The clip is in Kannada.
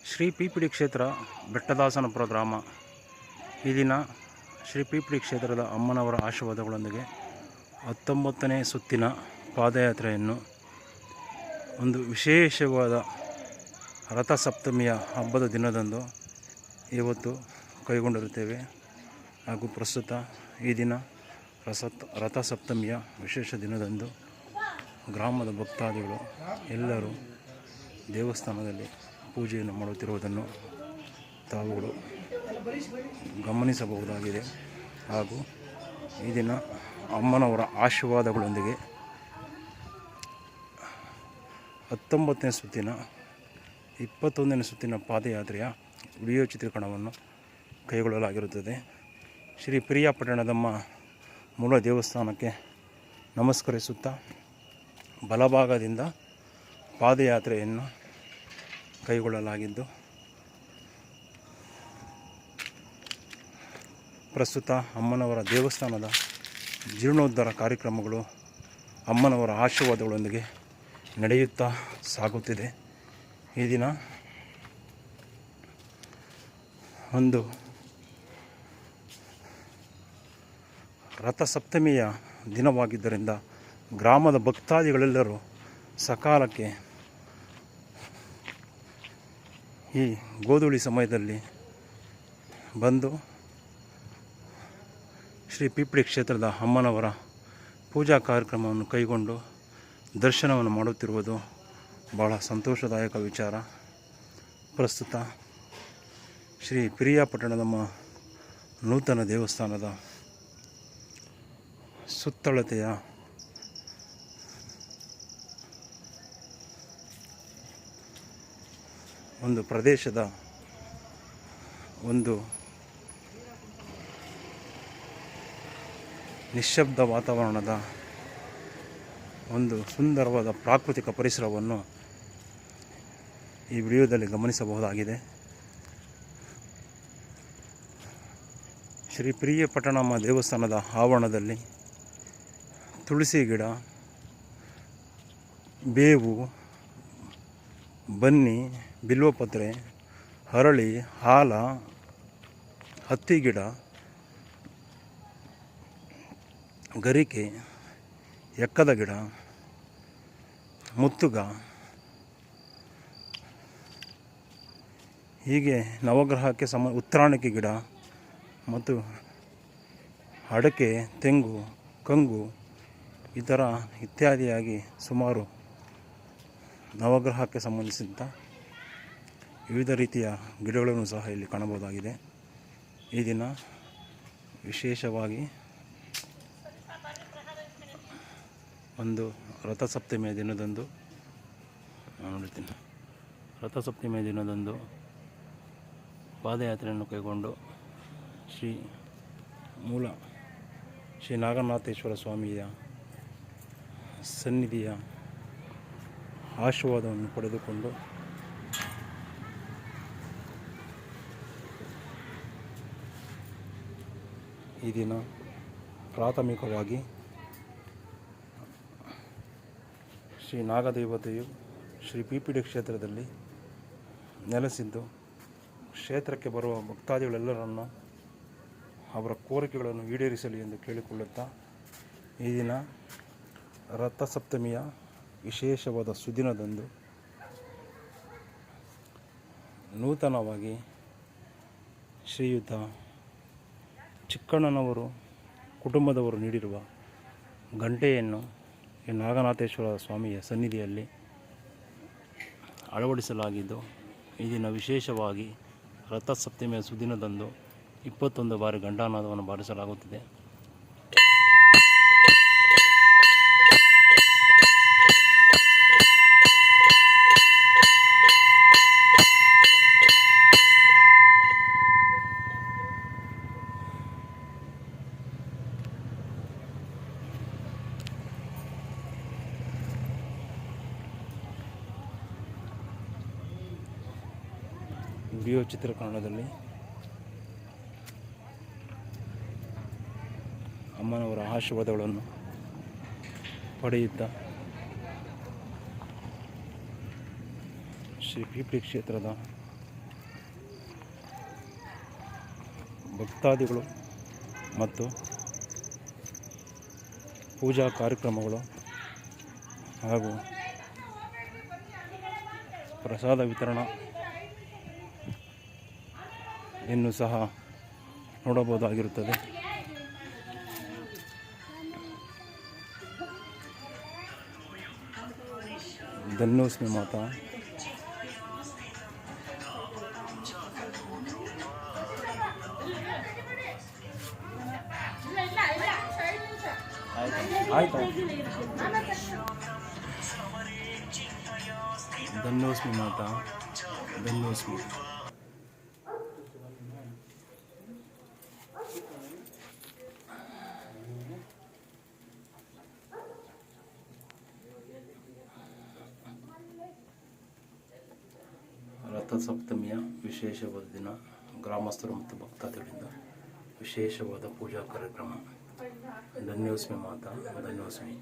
ಶ್ರೀ ಪಿಪಿಡಿ ಕ್ಷೇತ್ರ ಬೆಟ್ಟದಾಸನಪುರ ಗ್ರಾಮ. ಈ ದಿನ ಶ್ರೀ ಪಿಪಿಡಿ ಕ್ಷೇತ್ರದ ಅಮ್ಮನವರ ಆಶೀರ್ವಾದಗಳೊಂದಿಗೆ 19ನೇ ಸುತ್ತಿನ ಪಾದಯಾತ್ರೆಯನ್ನು ಒಂದು ವಿಶೇಷವಾದ ರಥಸಪ್ತಮಿಯ ಹಬ್ಬದ ದಿನದಂದು ಇವತ್ತು ಕೈಗೊಂಡಿರುತ್ತೇವೆ. ಹಾಗೂ ಪ್ರಸ್ತುತ ಈ ದಿನ ರಥಸಪ್ತಮಿಯ ವಿಶೇಷ ದಿನದಂದು ಗ್ರಾಮದ ಭಕ್ತಾದಿಗಳು ಎಲ್ಲರೂ ದೇವಸ್ಥಾನದಲ್ಲಿ ಪೂಜೆಯನ್ನು ಮಾಡುತ್ತಿರುವುದನ್ನು ತಾವುಗಳು ಗಮನಿಸಬಹುದಾಗಿದೆ. ಹಾಗೂ ಈ ದಿನ ಅಮ್ಮನವರ ಆಶೀರ್ವಾದಗಳೊಂದಿಗೆ 19ನೇ ಸುತ್ತಿನ 21ನೇ ಸುತ್ತಿನ ಪಾದಯಾತ್ರೆಯ ವಿಡಿಯೋ ಚಿತ್ರೀಕರಣವನ್ನು ಕೈಗೊಳ್ಳಲಾಗಿರುತ್ತದೆ. ಶ್ರೀ ಪಿರಿಯಾಪಟ್ಟಣದಮ್ಮ ಮೂಲ ದೇವಸ್ಥಾನಕ್ಕೆ ನಮಸ್ಕರಿಸುತ್ತಾ ಬಲಭಾಗದಿಂದ ಪಾದಯಾತ್ರೆಯನ್ನು ಕೈಗೊಳ್ಳಲಾಗಿದ್ದು, ಪ್ರಸ್ತುತ ಅಮ್ಮನವರ ದೇವಸ್ಥಾನದ ಜೀರ್ಣೋದ್ಧಾರ ಕಾರ್ಯಕ್ರಮಗಳು ಅಮ್ಮನವರ ಆಶೀರ್ವಾದಗಳೊಂದಿಗೆ ನಡೆಯುತ್ತಾ ಸಾಗುತ್ತಿದೆ. ಈ ದಿನ ಒಂದು ರಥಸಪ್ತಮಿಯ ದಿನವಾಗಿದ್ದರಿಂದ ಗ್ರಾಮದ ಭಕ್ತಾದಿಗಳೆಲ್ಲರೂ ಸಕಾಲಕ್ಕೆ ಈ ಗೋಧೂಳಿ ಸಮಯದಲ್ಲಿ ಬಂದು ಶ್ರೀ ಪಿಪಿಡಿ ಕ್ಷೇತ್ರದ ಅಮ್ಮನವರ ಪೂಜಾ ಕಾರ್ಯಕ್ರಮವನ್ನು ಕೈಗೊಂಡು ದರ್ಶನವನ್ನು ಮಾಡುತ್ತಿರುವುದು ಬಹಳ ಸಂತೋಷದಾಯಕ ವಿಚಾರ. ಪ್ರಸ್ತುತ ಶ್ರೀ ಪಿರಿಯಾಪಟ್ಟಣದಮ್ಮ ನೂತನ ದೇವಸ್ಥಾನದ ಸುತ್ತಳತೆಯ ಒಂದು ಪ್ರದೇಶದ ಒಂದು ನಿಶ್ಶಬ್ದ ವಾತಾವರಣದ ಒಂದು ಸುಂದರವಾದ ಪ್ರಾಕೃತಿಕ ಪರಿಸರವನ್ನು ಈ ವಿಡಿಯೋದಲ್ಲಿ ಗಮನಿಸಬಹುದಾಗಿದೆ. ಶ್ರೀ ಪಿರಿಯಾಪಟ್ಟಣಮ್ಮ ದೇವಸ್ಥಾನದ ಆವರಣದಲ್ಲಿ ತುಳಸಿ ಗಿಡ, ಬೇವು, ಬನ್ನಿ, ಬಿಲ್ವಪತ್ರೆ, ಹರಳಿ, ಹಾಲ, ಹತ್ತಿ ಗಿಡ, ಗರಿಕೆ, ಎಕ್ಕದ ಗಿಡ, ಮುತ್ತುಗ, ಹೀಗೆ ನವಗ್ರಹಕ್ಕೆ ಉತ್ತರಾಣಿಕೆ ಗಿಡ ಮತ್ತು ಅಡಕೆ, ತೆಂಗು, ಕಂಗು ಈ ಥರ ಇತ್ಯಾದಿಯಾಗಿ ಸುಮಾರು ನವಗ್ರಹಕ್ಕೆ ಸಂಬಂಧಿಸಿದಂಥ ವಿವಿಧ ರೀತಿಯ ಗಿಡಗಳನ್ನು ಸಹ ಇಲ್ಲಿ ಕಾಣಬಹುದಾಗಿದೆ. ಈ ದಿನ ವಿಶೇಷವಾಗಿ ಒಂದು ರಥಸಪ್ತಮಿಯ ದಿನದಂದು ಪಾದಯಾತ್ರೆಯನ್ನು ಕೈಗೊಂಡು ಶ್ರೀ ನಾಗನಾಥೇಶ್ವರ ಸ್ವಾಮಿಯ ಸನ್ನಿಧಿಯ ಆಶೀರ್ವಾದವನ್ನು ಪಡೆದುಕೊಂಡು ಈ ದಿನ ಪ್ರಾಥಮಿಕವಾಗಿ ಶ್ರೀ ನಾಗದೇವತೆಯು ಶ್ರೀ ಪಿಪಿಡಿ ಕ್ಷೇತ್ರದಲ್ಲಿ ನೆಲೆಸಿದ್ದು ಕ್ಷೇತ್ರಕ್ಕೆ ಬರುವ ಭಕ್ತಾದಿಗಳೆಲ್ಲರನ್ನು ಅವರ ಕೋರಿಕೆಗಳನ್ನು ಈಡೇರಿಸಲಿ ಎಂದು ಕೇಳಿಕೊಳ್ಳುತ್ತಾ ಈ ದಿನ ರಥಸಪ್ತಮಿಯ ವಿಶೇಷವಾದ ಸುದಿನದಂದು ನೂತನವಾಗಿ ಶ್ರೀಯುತ ಚಿಕ್ಕಣ್ಣನವರು ಕುಟುಂಬದವರು ನೀಡಿರುವ ಗಂಟೆಯನ್ನು ಈ ನಾಗನಾಥೇಶ್ವರ ಸ್ವಾಮಿಯ ಸನ್ನಿಧಿಯಲ್ಲಿ ಅಳವಡಿಸಲಾಗಿದ್ದು, ಈ ದಿನ ವಿಶೇಷವಾಗಿ ರಥಸಪ್ತಮಿಯ ಸುದಿನದಂದು 21 ಬಾರಿ ಘಂಟಾನಾದವನ್ನು ಬಾರಿಸಲಾಗುತ್ತಿದೆ. ವಿಡಿಯೋ ಚಿತ್ರೀಕರಣದಲ್ಲಿ ಅಮ್ಮನವರ ಆಶೀರ್ವಾದಗಳನ್ನು ಪಡೆಯುತ್ತಾ ಶ್ರೀ ಪಿಪಿಡಿ ಕ್ಷೇತ್ರದ ಭಕ್ತಾದಿಗಳು ಮತ್ತು ಪೂಜಾ ಕಾರ್ಯಕ್ರಮಗಳು ಹಾಗೂ ಪ್ರಸಾದ ವಿತರಣಾ ಇನ್ನೂ ಸಹ ನೋಡಬಹುದಾಗಿರುತ್ತದೆ. ಧನ್ಯೋಸ್ಮಿ ಮಾತಾ. ಆಯ್ತು ಧನ್ಯೋಸ್ಮಿ ಮಾತಾ, ಧನ್ಯೋಸ್ಮಿ. ರಥಸಪ್ತಮಿಯ ವಿಶೇಷವಾದ ದಿನ ಗ್ರಾಮಸ್ಥರು ಮತ್ತು ಭಕ್ತಾದಿಗಳಿಂದ ವಿಶೇಷವಾದ ಪೂಜಾ ಕಾರ್ಯಕ್ರಮ. ಧನ್ಯೋಸ್ಮಿ ಮಾತಾ, ಧನ್ಯೋಸ್ಮಿ.